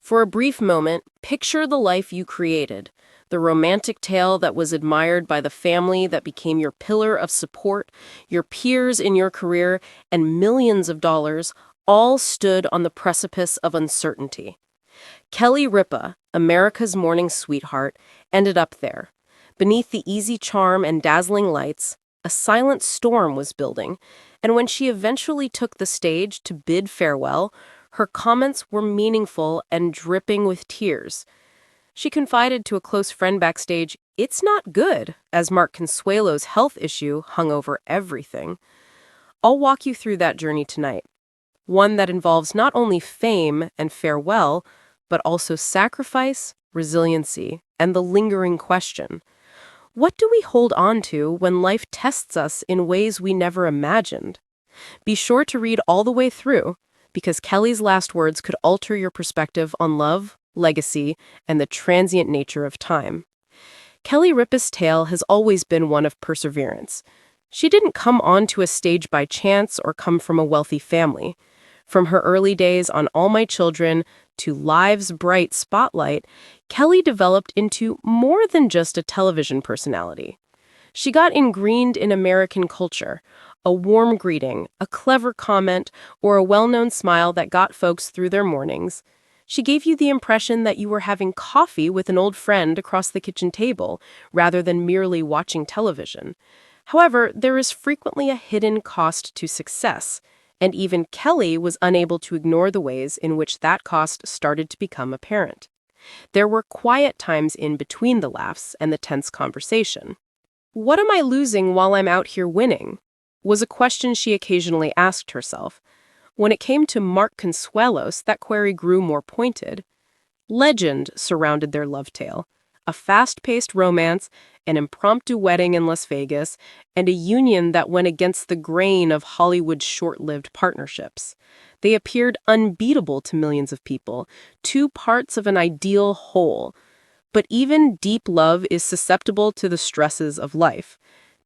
For a brief moment, picture the life you created, the romantic tale that was admired by the family that became your pillar of support, your peers in your career, and millions of dollars, all stood on the precipice of uncertainty. Kelly Ripa, America's morning sweetheart, ended up there. Beneath the easy charm and dazzling lights, a silent storm was building, and when she eventually took the stage to bid farewell, her comments were meaningful and dripping with tears. She confided to a close friend backstage, "It's not good," as Mark Consuelos' health issue hung over everything. I'll walk you through that journey tonight. One that involves not only fame and farewell, but also sacrifice, resiliency, and the lingering question: what do we hold on to when life tests us in ways we never imagined? Be sure to read all the way through, because Kelly's last words could alter your perspective on love, legacy, and the transient nature of time. Kelly Ripa's tale has always been one of perseverance. She didn't come onto a stage by chance or come from a wealthy family. From her early days on All My Children to Live's bright spotlight, Kelly developed into more than just a television personality. She got ingrained in American culture, a warm greeting, a clever comment, or a well-known smile that got folks through their mornings. She gave you the impression that you were having coffee with an old friend across the kitchen table, rather than merely watching television. However, there is frequently a hidden cost to success, and even Kelly was unable to ignore the ways in which that cost started to become apparent. There were quiet times in between the laughs and the tense conversation. "What am I losing while I'm out here winning?" was a question she occasionally asked herself. When it came to Mark Consuelos, that query grew more pointed. Legend surrounded their love tale: a fast-paced romance, an impromptu wedding in Las Vegas, and a union that went against the grain of Hollywood's short-lived partnerships. They appeared unbeatable to millions of people, two parts of an ideal whole. But even deep love is susceptible to the stresses of life.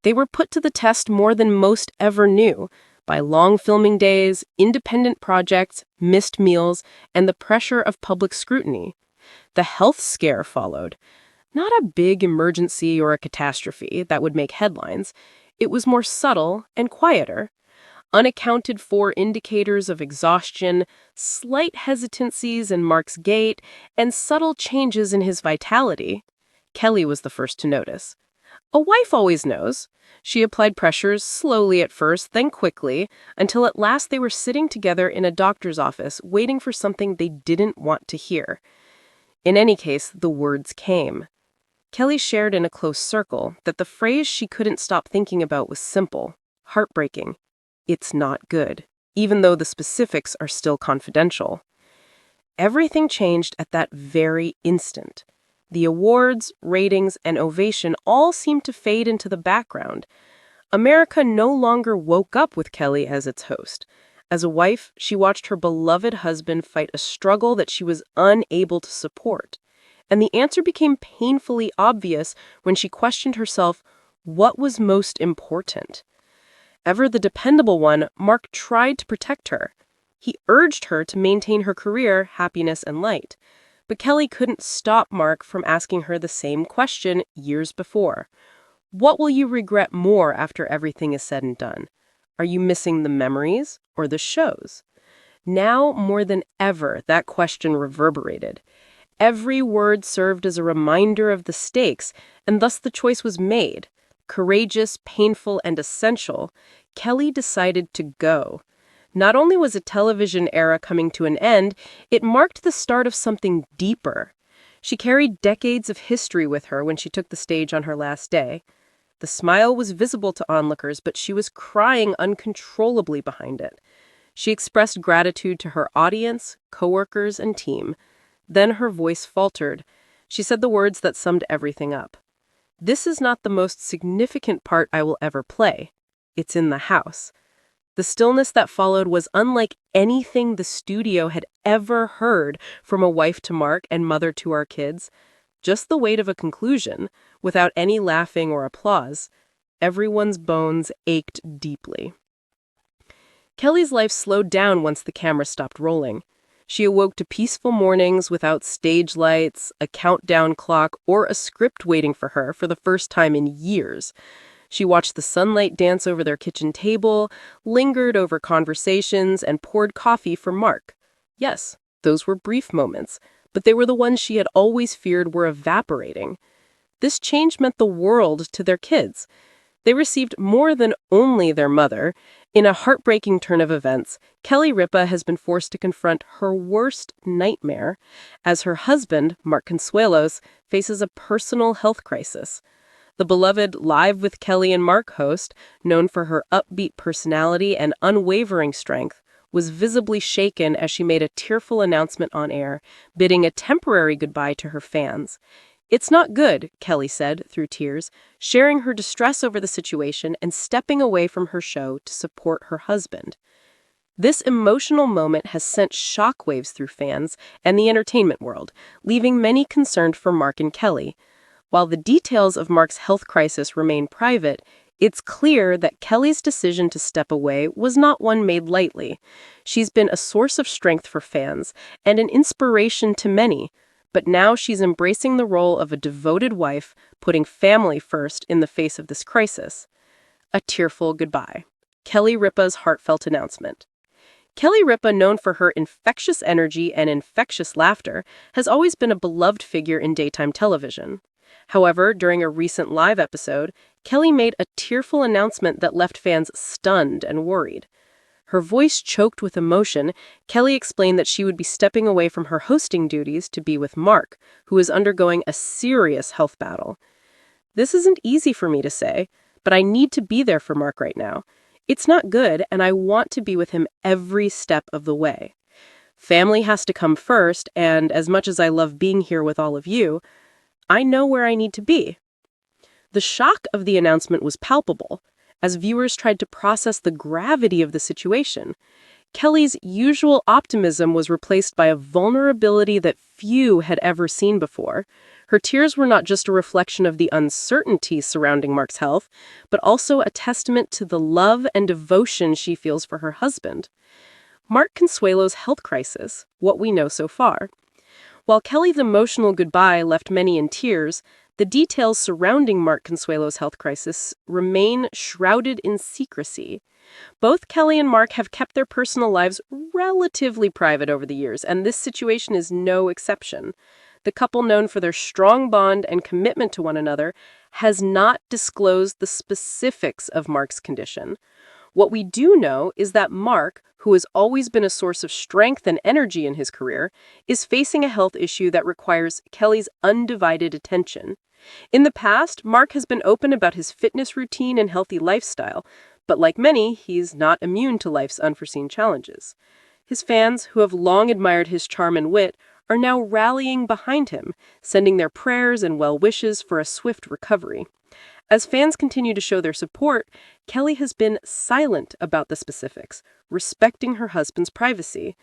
They were put to the test more than most ever knew, by long filming days, independent projects, missed meals, and the pressure of public scrutiny. The health scare followed. Not a big emergency or a catastrophe that would make headlines. It was more subtle and quieter. Unaccounted for indicators of exhaustion, slight hesitancies in Mark's gait, and subtle changes in his vitality. Kelly was the first to notice. A wife always knows. She applied pressures slowly at first, then quickly, until at last they were sitting together in a doctor's office, waiting for something they didn't want to hear. In any case, the words came. Kelly shared in a close circle that the phrase she couldn't stop thinking about was simple, heartbreaking. "It's not good," even though the specifics are still confidential. Everything changed at that very instant. The awards, ratings, and ovation all seemed to fade into the background. America no longer woke up with Kelly as its host. As a wife, she watched her beloved husband fight a struggle that she was unable to support. And the answer became painfully obvious when she questioned herself, what was most important? Ever the dependable one, Mark tried to protect her. He urged her to maintain her career, happiness, and light. But Kelly couldn't stop Mark from asking her the same question years before. What will you regret more after everything is said and done? Are you missing the memories or the shows? Now, more than ever, that question reverberated. Every word served as a reminder of the stakes, and thus the choice was made. Courageous, painful, and essential, Kelly decided to go. Not only was a television era coming to an end, it marked the start of something deeper. She carried decades of history with her when she took the stage on her last day. The smile was visible to onlookers, but she was crying uncontrollably behind it. She expressed gratitude to her audience, coworkers, and team. Then her voice faltered. She said the words that summed everything up. "This is not the most significant part I will ever play. It's in the house." The stillness that followed was unlike anything the studio had ever heard from a wife to Mark and mother to our kids. Just the weight of a conclusion, without any laughing or applause. Everyone's bones ached deeply. Kelly's life slowed down once the camera stopped rolling. She awoke to peaceful mornings without stage lights, a countdown clock, or a script waiting for her for the first time in years. She watched the sunlight dance over their kitchen table, lingered over conversations, and poured coffee for Mark. Yes, those were brief moments, but they were the ones she had always feared were evaporating. This change meant the world to their kids. They received more than only their mother. In a heartbreaking turn of events, Kelly Ripa has been forced to confront her worst nightmare as her husband, Mark Consuelos, faces a personal health crisis. The beloved Live with Kelly and Mark host, known for her upbeat personality and unwavering strength, was visibly shaken as she made a tearful announcement on air, bidding a temporary goodbye to her fans. "It's not good," Kelly said through tears, sharing her distress over the situation and stepping away from her show to support her husband. This emotional moment has sent shockwaves through fans and the entertainment world, leaving many concerned for Mark and Kelly. While the details of Mark's health crisis remain private, it's clear that Kelly's decision to step away was not one made lightly. She's been a source of strength for fans and an inspiration to many, but now she's embracing the role of a devoted wife, putting family first in the face of this crisis. A tearful goodbye. Kelly Ripa's heartfelt announcement. Kelly Ripa, known for her infectious energy and infectious laughter, has always been a beloved figure in daytime television. However, during a recent live episode, Kelly made a tearful announcement that left fans stunned and worried. Her voice choked with emotion, Kelly explained that she would be stepping away from her hosting duties to be with Mark, who is undergoing a serious health battle. "This isn't easy for me to say, but I need to be there for Mark right now. It's not good, and I want to be with him every step of the way. Family has to come first, and as much as I love being here with all of you, I know where I need to be." The shock of the announcement was palpable, as viewers tried to process the gravity of the situation. Kelly's usual optimism was replaced by a vulnerability that few had ever seen before. Her tears were not just a reflection of the uncertainty surrounding Mark's health, but also a testament to the love and devotion she feels for her husband. Mark Consuelo's health crisis, what we know so far. While Kelly's emotional goodbye left many in tears, the details surrounding Mark Consuelo's health crisis remain shrouded in secrecy. Both Kelly and Mark have kept their personal lives relatively private over the years, and this situation is no exception. The couple, known for their strong bond and commitment to one another, has not disclosed the specifics of Mark's condition. What we do know is that Mark, who has always been a source of strength and energy in his career, is facing a health issue that requires Kelly's undivided attention. In the past, Mark has been open about his fitness routine and healthy lifestyle, but like many, he's not immune to life's unforeseen challenges. His fans, who have long admired his charm and wit, are now rallying behind him, sending their prayers and well wishes for a swift recovery. As fans continue to show their support, Kelly has been silent about the specifics, respecting her husband's privacy.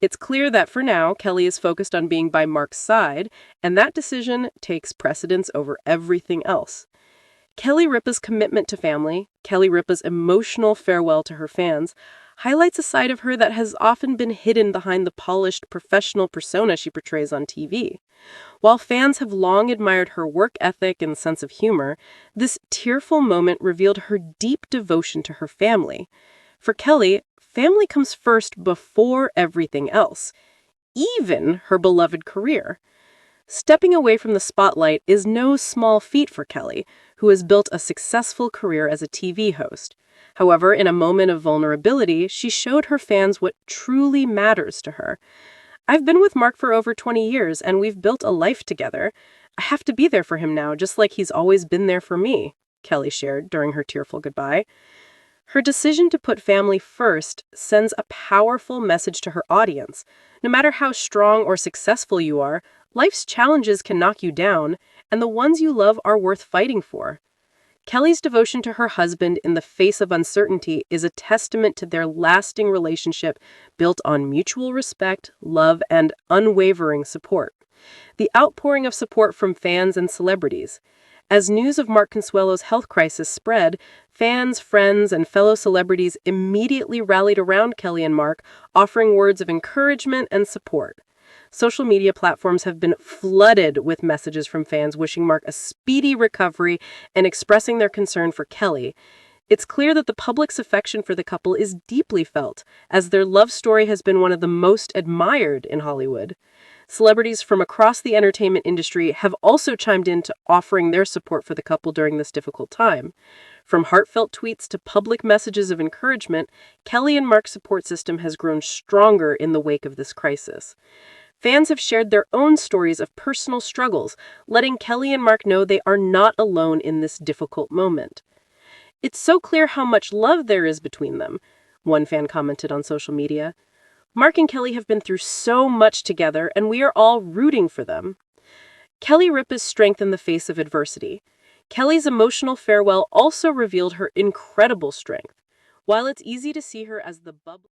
It's clear that for now, Kelly is focused on being by Mark's side, and that decision takes precedence over everything else. Kelly Ripa's commitment to family, Kelly Ripa's emotional farewell to her fans, highlights a side of her that has often been hidden behind the polished professional persona she portrays on TV. While fans have long admired her work ethic and sense of humor, this tearful moment revealed her deep devotion to her family. For Kelly, family comes first before everything else, even her beloved career. Stepping away from the spotlight is no small feat for Kelly, who has built a successful career as a TV host. However, in a moment of vulnerability, she showed her fans what truly matters to her. "I've been with Mark for over 20 years, and we've built a life together. I have to be there for him now, just like he's always been there for me," Kelly shared during her tearful goodbye. Her decision to put family first sends a powerful message to her audience. No matter how strong or successful you are, life's challenges can knock you down, and the ones you love are worth fighting for. Kelly's devotion to her husband in the face of uncertainty is a testament to their lasting relationship built on mutual respect, love, and unwavering support. The outpouring of support from fans and celebrities. As news of Mark Consuelo's health crisis spread, Fans, friends, and fellow celebrities immediately rallied around Kelly and Mark, offering words of encouragement and support. Social media platforms have been flooded with messages from fans wishing Mark a speedy recovery and expressing their concern for Kelly. It's clear that the public's affection for the couple is deeply felt, as their love story has been one of the most admired in Hollywood. Celebrities from across the entertainment industry have also chimed in to offering their support for the couple during this difficult time. From heartfelt tweets to public messages of encouragement, Kelly and Mark's support system has grown stronger in the wake of this crisis. Fans have shared their own stories of personal struggles, letting Kelly and Mark know they are not alone in this difficult moment. It's so clear how much love there is between them, one fan commented on social media. Mark and Kelly have been through so much together, and we are all rooting for them. Kelly Ripa's strength in the face of adversity. Kelly's emotional farewell also revealed her incredible strength. While it's easy to see her as the bubbly